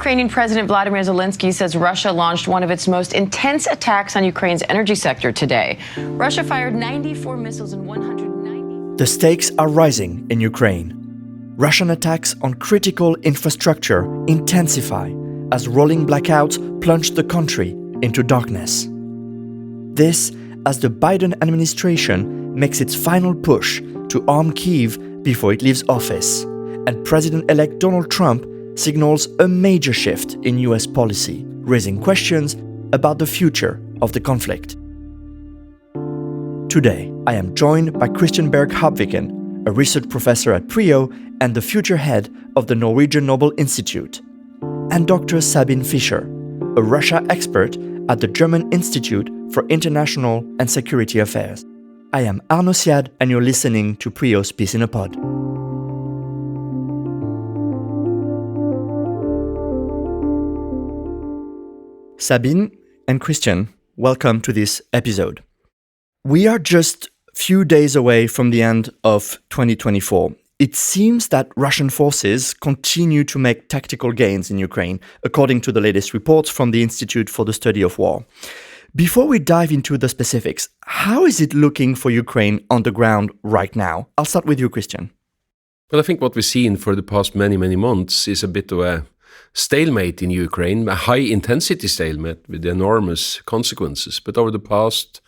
Ukrainian President Vladimir Zelensky says Russia launched one of its most intense attacks on Ukraine's energy sector today. Russia fired 94 missiles and 190... The stakes are rising in Ukraine. Russian attacks on critical infrastructure intensify as rolling blackouts plunge the country into darkness. This as the Biden administration makes its final push to arm Kyiv before it leaves office, and President-elect Donald Trump signals a major shift in US policy, raising questions about the future of the conflict. Today, I am joined by Kristian Berg Harpviken, a research professor at PRIO and the future head of the Norwegian Nobel Institute, and Dr. Sabine Fischer, a Russia expert at the German Institute for International and Security Affairs. I am Arnaud Siad, and you're listening to PRIO's Peace in a Pod. Sabine and Kristian, welcome to this episode. We are just few days away from the end of 2024. It seems that Russian forces continue to make tactical gains in Ukraine, according to the latest reports from the Institute for the Study of War. Before we dive into the specifics, how is it looking for Ukraine on the ground right now? I'll start with you, Kristian. Well, I think what we've seen for the past many months is a bit of a stalemate in Ukraine, a high-intensity stalemate with enormous consequences. But over the past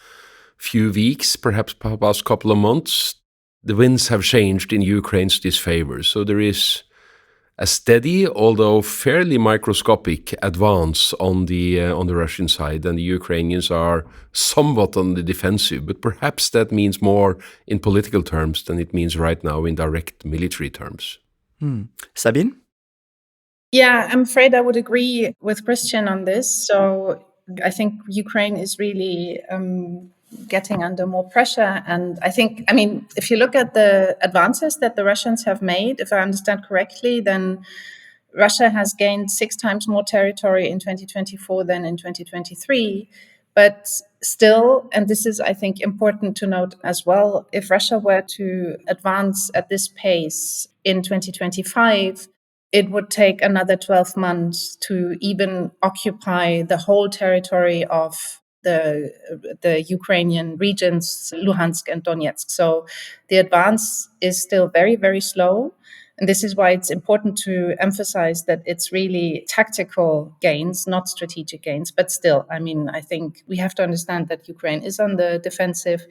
few weeks, perhaps past couple of months, the winds have changed in Ukraine's disfavor. So there is a steady, although fairly microscopic, advance on the Russian side, and the Ukrainians are somewhat on the defensive. But perhaps that means more in political terms than it means right now in direct military terms. Sabine? Yeah, I'm afraid I would agree with Kristian on this. So I think Ukraine is really getting under more pressure. And I think, if you look at the advances that the Russians have made, if I understand correctly, then Russia has gained 6 times more territory in 2024 than in 2023. But still, and this is, I think, important to note as well, if Russia were to advance at this pace in 2025, it would take another 12 months to even occupy the whole territory of the Ukrainian regions, Luhansk and Donetsk. So the advance is still very, very slow. And this is why it's important to emphasize that it's really tactical gains, not strategic gains. But still, I think we have to understand that Ukraine is on the defensive.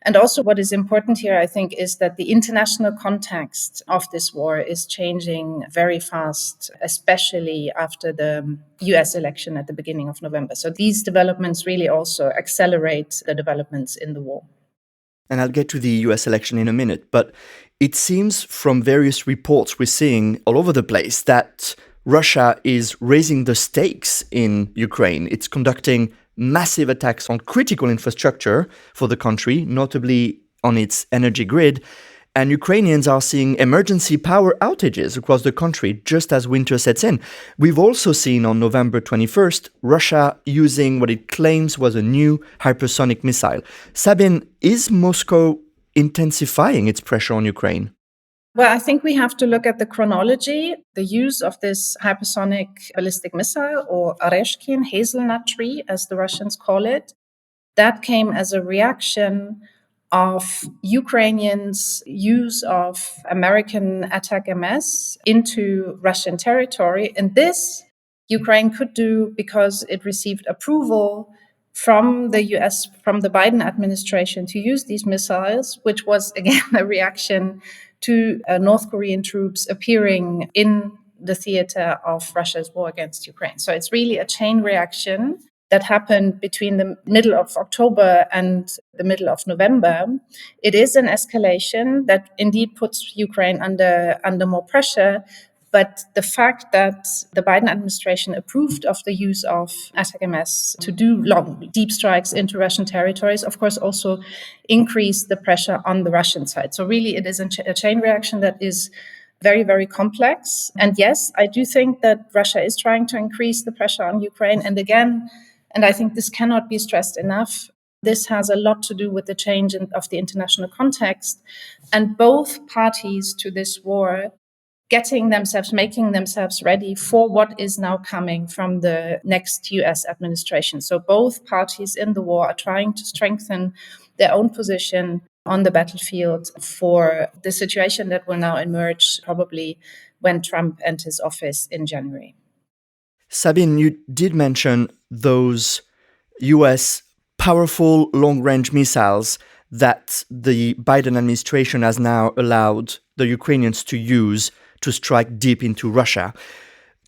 And also what is important here, I think, is that the international context of this war is changing very fast, especially after the US election at the beginning of November. So these developments really also accelerate the developments in the war. And I'll get to the US election in a minute, but it seems from various reports we're seeing all over the place that Russia is raising the stakes in Ukraine. It's conducting massive attacks on critical infrastructure for the country, notably on its energy grid. And Ukrainians are seeing emergency power outages across the country just as winter sets in. We've also seen on November 21st, Russia using what it claims was a new hypersonic missile. Sabine, is Moscow intensifying its pressure on Ukraine? Well, I think we have to look at the chronology. The use of this hypersonic ballistic missile, or Oreshkin, hazelnut tree, as the Russians call it, that came as a reaction of Ukrainians' use of American attack MS into Russian territory. And this Ukraine could do because it received approval from the US, from the Biden administration, to use these missiles, which was, again, a reaction to North Korean troops appearing in the theater of Russia's war against Ukraine. So it's really a chain reaction that happened between the middle of October and the middle of November. It is an escalation that indeed puts Ukraine under more pressure. But the fact that the Biden administration approved of the use of ATACMS to do long, deep strikes into Russian territories, of course, also increased the pressure on the Russian side. So really, it is a chain reaction that is very, very complex. And yes, I do think that Russia is trying to increase the pressure on Ukraine. And again, and I think this cannot be stressed enough, this has a lot to do with the change of the international context. And both parties to this war making themselves ready for what is now coming from the next US administration. So both parties in the war are trying to strengthen their own position on the battlefield for the situation that will now emerge probably when Trump enters office in January. Sabine, you did mention those US powerful long-range missiles that the Biden administration has now allowed the Ukrainians to use to strike deep into Russia.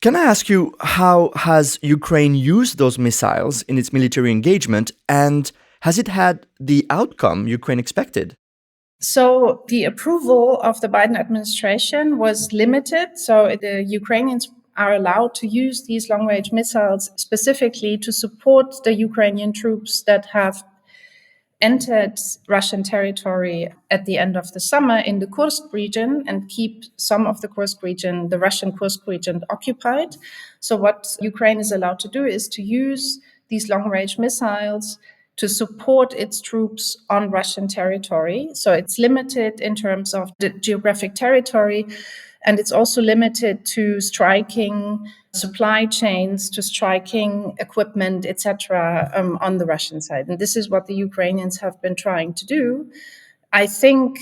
Can I ask you, how has Ukraine used those missiles in its military engagement, and has it had the outcome Ukraine expected? So the approval of the Biden administration was limited. So the Ukrainians are allowed to use these long-range missiles specifically to support the Ukrainian troops that have entered Russian territory at the end of the summer in the Kursk region and keep some of the the Russian Kursk region occupied. So what Ukraine is allowed to do is to use these long-range missiles to support its troops on Russian territory. So it's limited in terms of the geographic territory, and it's also limited to striking supply chains, to striking equipment, etc., on the Russian side. And this is what the Ukrainians have been trying to do. I think,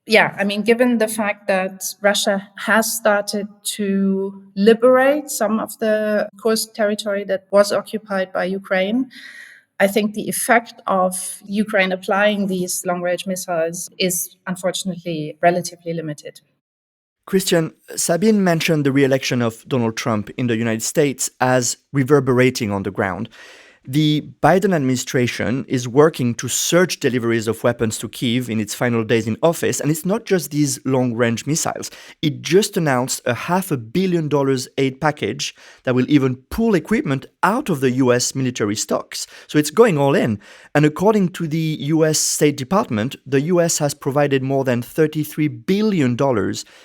given the fact that Russia has started to liberate some of the Kursk territory that was occupied by Ukraine, I think the effect of Ukraine applying these long-range missiles is unfortunately relatively limited. Kristian, Sabine mentioned the re-election of Donald Trump in the United States as reverberating on the ground. The Biden administration is working to surge deliveries of weapons to Kyiv in its final days in office, and it's not just these long-range missiles. It just announced a $500 million aid package that will even pull equipment out of the US military stocks. So it's going all in. And according to the US State Department, the US has provided more than $33 billion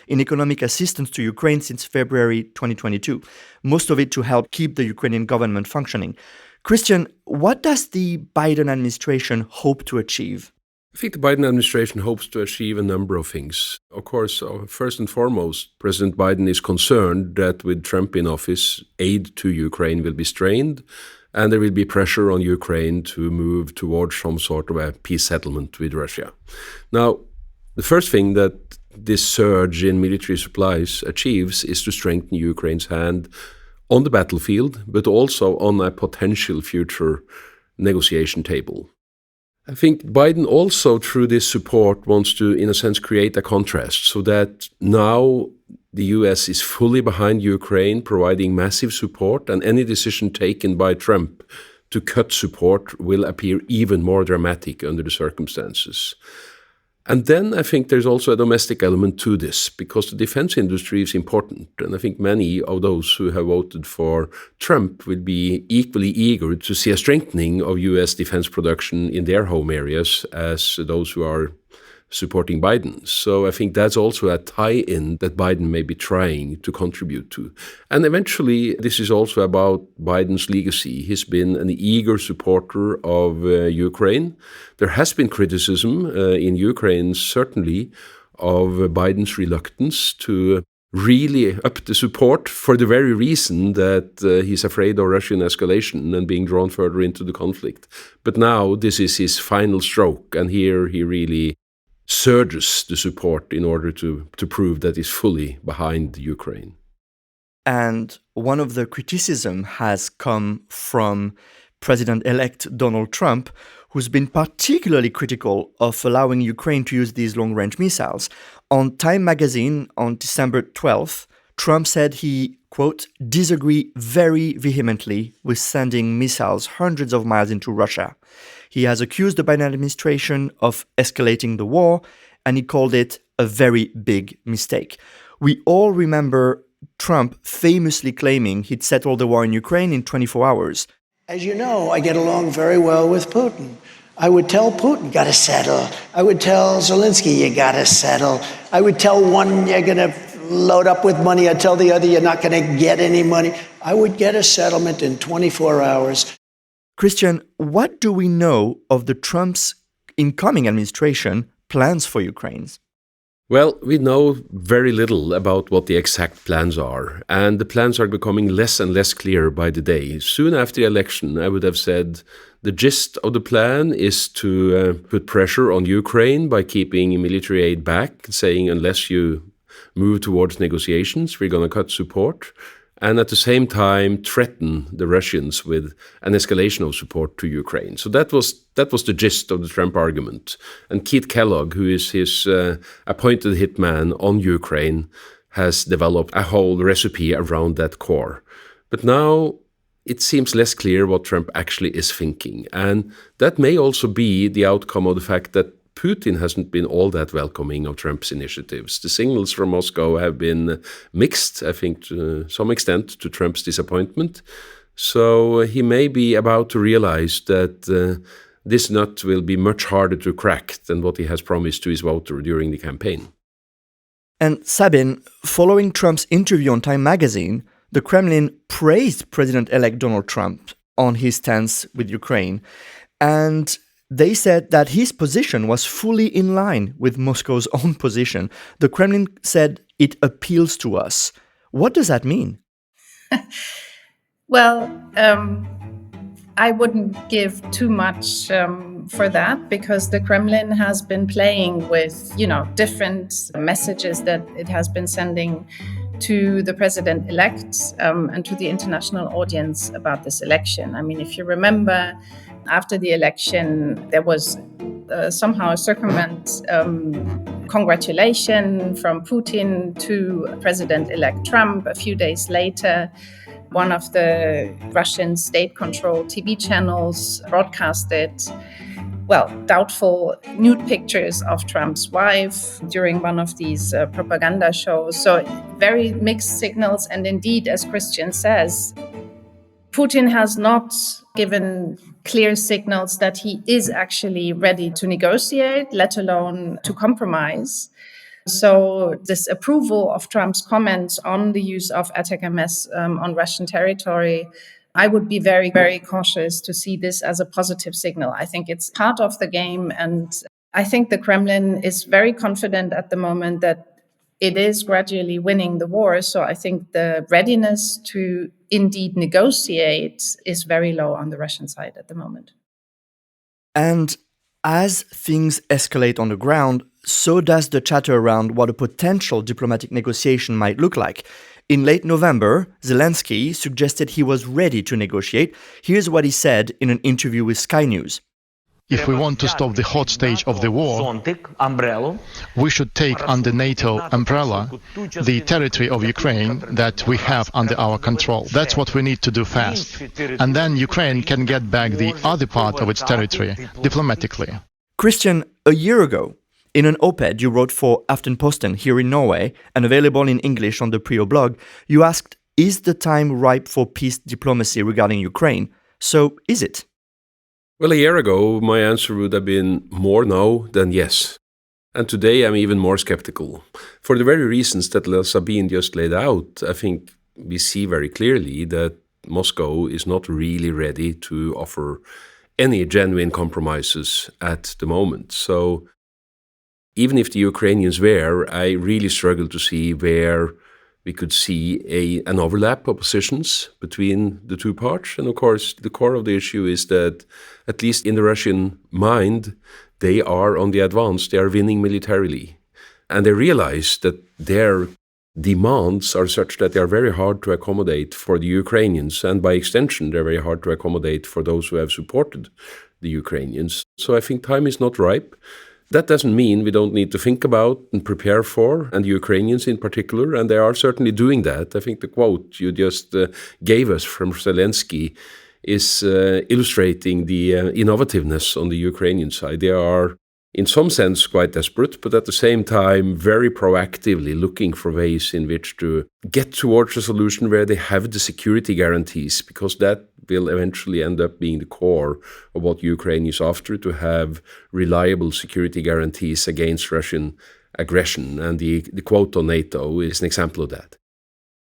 in economic assistance to Ukraine since February 2022, most of it to help keep the Ukrainian government functioning. Kristian, what does the Biden administration hope to achieve? I think the Biden administration hopes to achieve a number of things. Of course, first and foremost, President Biden is concerned that with Trump in office, aid to Ukraine will be strained, and there will be pressure on Ukraine to move towards some sort of a peace settlement with Russia. Now, the first thing that this surge in military supplies achieves is to strengthen Ukraine's hand on the battlefield, but also on a potential future negotiation table. I think Biden also, through this support, wants to, in a sense, create a contrast so that now the US is fully behind Ukraine, providing massive support, and any decision taken by Trump to cut support will appear even more dramatic under the circumstances. And then I think there's also a domestic element to this, because the defense industry is important. And I think many of those who have voted for Trump will be equally eager to see a strengthening of US defense production in their home areas as those who are supporting Biden. So I think that's also a tie-in that Biden may be trying to contribute to. And eventually, this is also about Biden's legacy. He's been an eager supporter of Ukraine. There has been criticism in Ukraine, certainly, of Biden's reluctance to really up the support for the very reason that he's afraid of Russian escalation and being drawn further into the conflict. But now this is his final stroke, and here he really surges the support in order to prove that he's fully behind Ukraine. And one of the criticism has come from President-elect Donald Trump, who's been particularly critical of allowing Ukraine to use these long-range missiles. On Time magazine on December 12th, Trump said he, quote, disagree very vehemently with sending missiles hundreds of miles into Russia. He has accused the Biden administration of escalating the war, and he called it a very big mistake. We all remember Trump famously claiming he'd settle the war in Ukraine in 24 hours. As you know, I get along very well with Putin. I would tell Putin, gotta settle. I would tell Zelensky, you gotta settle. I would tell one, you're gonna load up with money. I'd tell the other, you're not gonna get any money. I would get a settlement in 24 hours. Kristian, what do we know of the Trump's incoming administration plans for Ukraine? Well, we know very little about what the exact plans are, and the plans are becoming less and less clear by the day. Soon after the election, I would have said the gist of the plan is to put pressure on Ukraine by keeping military aid back, saying unless you move towards negotiations, we're going to cut support, and at the same time threaten the Russians with an escalation of support to Ukraine. So that was the gist of the Trump argument. And Keith Kellogg, who is his appointed hitman on Ukraine, has developed a whole recipe around that core. But now it seems less clear what Trump actually is thinking. And that may also be the outcome of the fact that Putin hasn't been all that welcoming of Trump's initiatives. The signals from Moscow have been mixed, I think, to some extent, to Trump's disappointment. So he may be about to realize that this nut will be much harder to crack than what he has promised to his voter during the campaign. And Sabine, following Trump's interview on Time magazine, the Kremlin praised President-elect Donald Trump on his stance with Ukraine. And they said that his position was fully in line with Moscow's own position. The Kremlin said it appeals to us. What does that mean? Well, I wouldn't give too much for that, because the Kremlin has been playing with, different messages that it has been sending to the president-elect and to the international audience about this election. I mean, if you remember, after the election, there was somehow a circumvent congratulation from Putin to President-elect Trump. A few days later, one of the Russian state-controlled TV channels broadcasted, doubtful nude pictures of Trump's wife during one of these propaganda shows. So very mixed signals. And indeed, as Kristian says, Putin has not given clear signals that he is actually ready to negotiate, let alone to compromise. So this approval of Trump's comments on the use of ATACMS on Russian territory, I would be very, very cautious to see this as a positive signal. I think it's part of the game. And I think the Kremlin is very confident at the moment that it is gradually winning the war. So I think the readiness to indeed negotiate is very low on the Russian side at the moment. And as things escalate on the ground, so does the chatter around what a potential diplomatic negotiation might look like. In late November, Zelensky suggested he was ready to negotiate. Here's what he said in an interview with Sky News. If we want to stop the hot stage of the war, we should take under NATO umbrella the territory of Ukraine that we have under our control. That's what we need to do fast. And then Ukraine can get back the other part of its territory diplomatically. Kristian, a year ago, in an op-ed you wrote for Aftenposten here in Norway and available in English on the PRIO blog, you asked, is the time ripe for peace diplomacy regarding Ukraine? So is it? Well, a year ago, my answer would have been more no than yes. And today, I'm even more skeptical. For the very reasons that Sabine just laid out, I think we see very clearly that Moscow is not really ready to offer any genuine compromises at the moment. So even if the Ukrainians were, I really struggle to see where we could see an overlap of positions between the two parts. And of course, the core of the issue is that, at least in the Russian mind, they are on the advance, they are winning militarily. And they realize that their demands are such that they are very hard to accommodate for the Ukrainians. And by extension, they're very hard to accommodate for those who have supported the Ukrainians. So I think time is not ripe. That doesn't mean we don't need to think about and prepare for, and the Ukrainians in particular, and they are certainly doing that. I think the quote you just gave us from Zelensky is illustrating the innovativeness on the Ukrainian side. They are, in some sense, quite desperate, but at the same time, very proactively looking for ways in which to get towards a solution where they have the security guarantees, because that will eventually end up being the core of what Ukraine is after, to have reliable security guarantees against Russian aggression. And the quote on NATO is an example of that.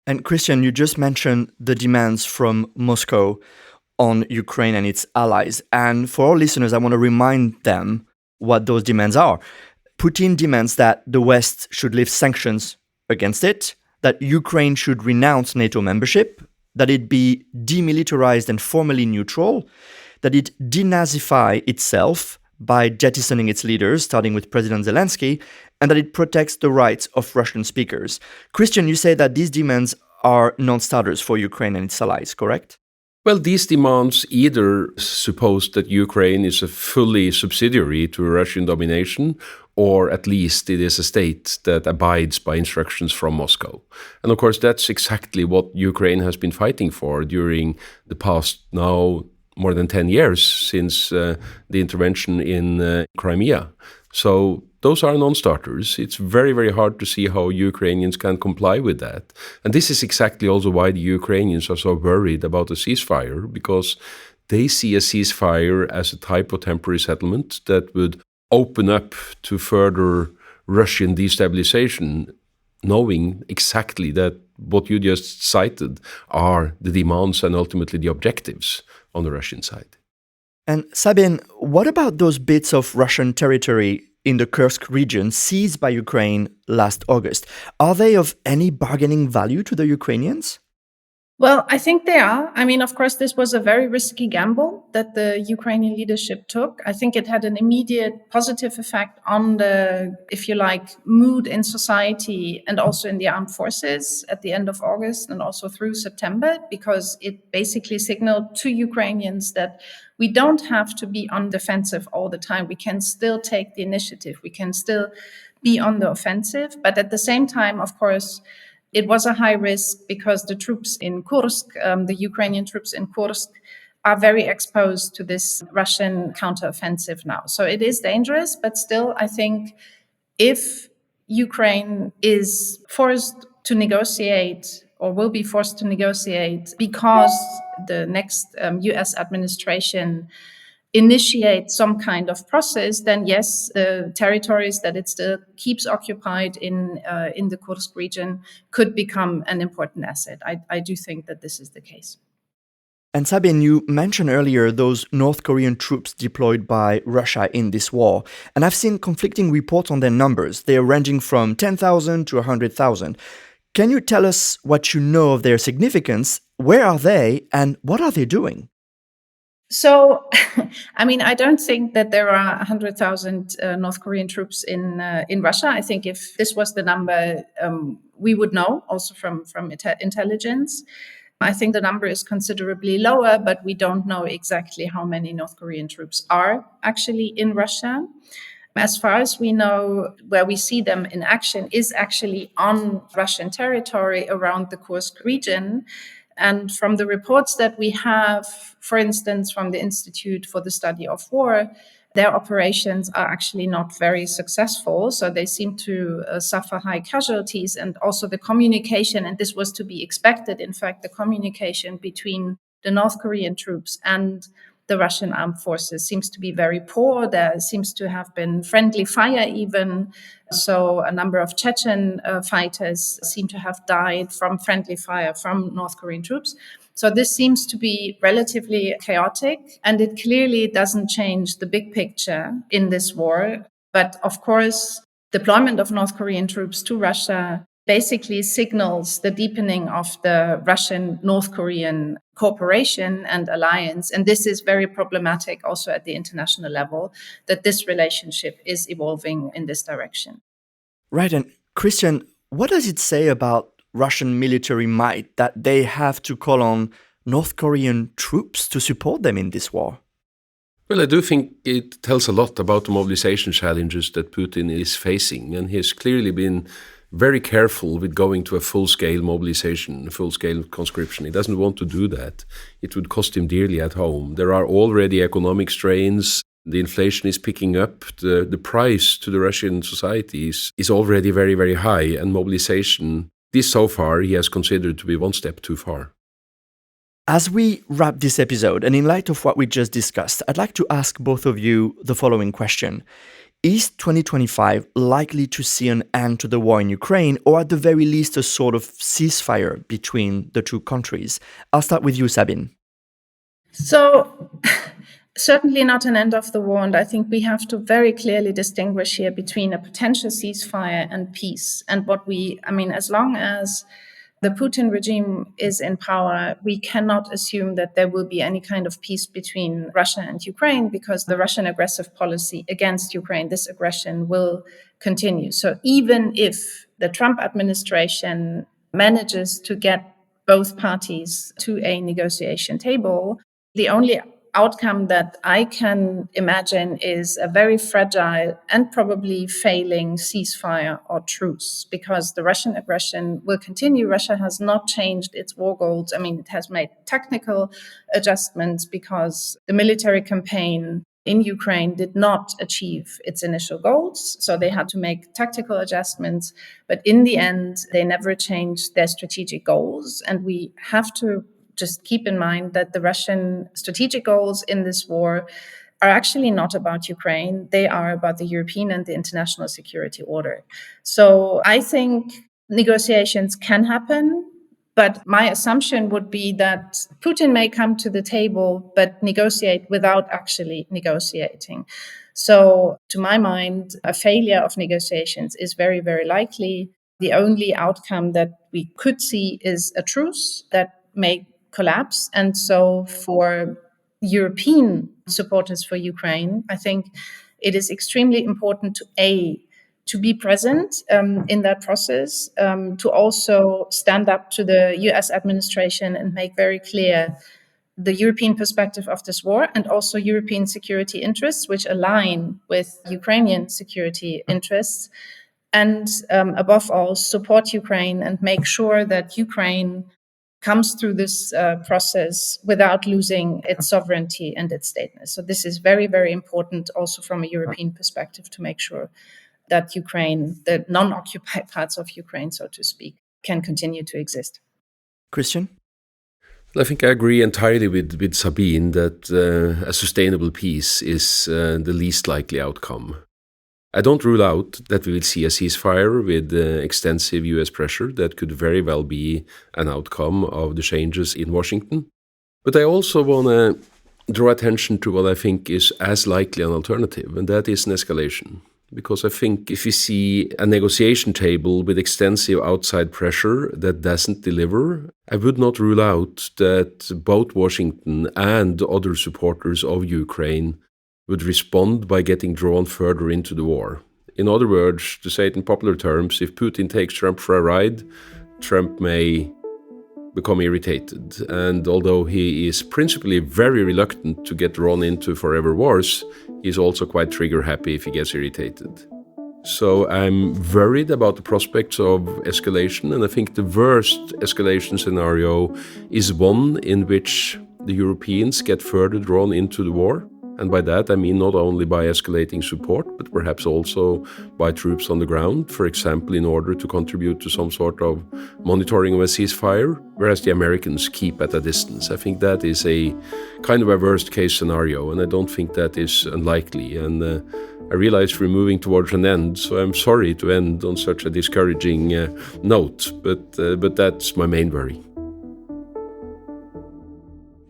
And Kristian, you just mentioned the demands from Moscow on Ukraine and its allies. And for our listeners, I want to remind them what those demands are. Putin demands that the West should lift sanctions against it, that Ukraine should renounce NATO membership, that it be demilitarized and formally neutral, that it denazify itself by jettisoning its leaders, starting with President Zelensky, and that it protects the rights of Russian speakers. Kristian, you say that these demands are non-starters for Ukraine and its allies, correct? Well, these demands either suppose that Ukraine is a fully subsidiary to Russian domination, or at least it is a state that abides by instructions from Moscow. And of course, that's exactly what Ukraine has been fighting for during the past now more than 10 years since the intervention in Crimea. So those are non-starters. It's very, very hard to see how Ukrainians can comply with that. And this is exactly also why the Ukrainians are so worried about a ceasefire, because they see a ceasefire as a type of temporary settlement that would open up to further Russian destabilization, knowing exactly that what you just cited are the demands and ultimately the objectives on the Russian side. And Sabine, what about those bits of Russian territory in the Kursk region seized by Ukraine last August? Are they of any bargaining value to the Ukrainians? Well, I think they are. I mean, of course, this was a very risky gamble that the Ukrainian leadership took. I think it had an immediate positive effect on the, if you like, mood in society and also in the armed forces at the end of August and also through September, because it basically signaled to Ukrainians that we don't have to be on defensive all the time. We can still take the initiative. We can still be on the offensive. But at the same time, of course, it was a high risk because the troops in Kursk, the Ukrainian troops in Kursk, are very exposed to this Russian counteroffensive now. So it is dangerous, but still, I think if Ukraine is forced to negotiate or will be forced to negotiate because the next US administration initiate some kind of process, then yes, the territories that it still keeps occupied in the Kursk region could become an important asset. I do think that this is the case. And Sabine, you mentioned earlier those North Korean troops deployed by Russia in this war. And I've seen conflicting reports on their numbers. They're ranging from 10,000 to 100,000. Can you tell us what you know of their significance? Where are they and what are they doing? So, I mean, I don't think that there are 100,000 North Korean troops in Russia. I think if this was the number, we would know also from intelligence. I think the number is considerably lower, but we don't know exactly how many North Korean troops are actually in Russia. As far as we know, where we see them in action is actually on Russian territory around the Kursk region. And from the reports that we have, for instance, from the Institute for the Study of War, their operations are actually not very successful. So they seem to suffer high casualties, and also the communication, and this was to be expected, in fact, the communication between the North Korean troops and the Russian armed forces seems to be very poor. There seems to have been friendly fire even. So a number of Chechen fighters seem to have died from friendly fire from North Korean troops. So this seems to be relatively chaotic, and it clearly doesn't change the big picture in this war. But of course, deployment of North Korean troops to Russia basically signals the deepening of the Russian-North Korean cooperation and alliance. And this is very problematic also at the international level, that this relationship is evolving in this direction. Right. And Kristian, what does it say about Russian military might that they have to call on North Korean troops to support them in this war? Well, I do think it tells a lot about the mobilization challenges that Putin is facing. And he's clearly been very careful with going to a full-scale mobilization, full-scale conscription. He doesn't want to do that. It would cost him dearly at home. There are already economic strains. The inflation is picking up. The price to the Russian society is already very, very high. And mobilization, this so far, he has considered to be one step too far. As we wrap this episode, and in light of what we just discussed, I'd like to ask both of you the following question. Is 2025 likely to see an end to the war in Ukraine, or at the very least a sort of ceasefire between the two countries? I'll start with you, Sabine. So, Certainly not an end of the war, and I think we have to very clearly distinguish here between a potential ceasefire and peace. And as long as the Putin regime is in power, we cannot assume that there will be any kind of peace between Russia and Ukraine, because the Russian aggressive policy against Ukraine, this aggression will continue. So even if the Trump administration manages to get both parties to a negotiation table, the only outcome that I can imagine is a very fragile and probably failing ceasefire or truce, because the Russian aggression will continue. Russia has not changed its war goals. It has made technical adjustments because the military campaign in Ukraine did not achieve its initial goals. So they had to make tactical adjustments. But in the end, they never changed their strategic goals. And we have to just keep in mind that the Russian strategic goals in this war are actually not about Ukraine. They are about the European and the international security order. So I think negotiations can happen, but my assumption would be that Putin may come to the table, but negotiate without actually negotiating. So to my mind, a failure of negotiations is very, very likely. The only outcome that we could see is a truce that may collapse. And so for European supporters for Ukraine, I think it is extremely important to be present in that process, to also stand up to the US administration and make very clear the European perspective of this war, and also European security interests, which align with Ukrainian security interests. And above all, support Ukraine and make sure that Ukraine comes through this process without losing its sovereignty and its stateness. So this is very, very important also from a European perspective, to make sure that Ukraine, the non-occupied parts of Ukraine, so to speak, can continue to exist. Kristian? I think I agree entirely with Sabine that a sustainable peace is the least likely outcome. I don't rule out that we will see a ceasefire with extensive US pressure. That could very well be an outcome of the changes in Washington. But I also want to draw attention to what I think is as likely an alternative, and that is an escalation. Because I think if we see a negotiation table with extensive outside pressure that doesn't deliver, I would not rule out that both Washington and other supporters of Ukraine would respond by getting drawn further into the war. In other words, to say it in popular terms, if Putin takes Trump for a ride, Trump may become irritated. And although he is principally very reluctant to get drawn into forever wars, he's also quite trigger happy if he gets irritated. So I'm worried about the prospects of escalation, and I think the worst escalation scenario is one in which the Europeans get further drawn into the war. And by that, I mean not only by escalating support, but perhaps also by troops on the ground, for example, in order to contribute to some sort of monitoring of a ceasefire, whereas the Americans keep at a distance. I think that is a kind of a worst-case scenario, and I don't think that is unlikely. And I realize we're moving towards an end, so I'm sorry to end on such a discouraging note, but that's my main worry.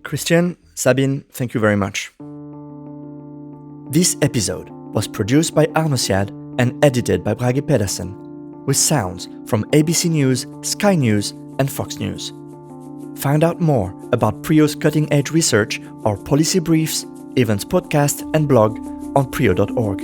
Kristian, Sabine, thank you very much. This episode was produced by Arnaud Siad and edited by Brage Pedersen, with sounds from ABC News, Sky News, and Fox News. Find out more about PRIO's cutting-edge research, our policy briefs, events podcast, and blog on PRIO.org.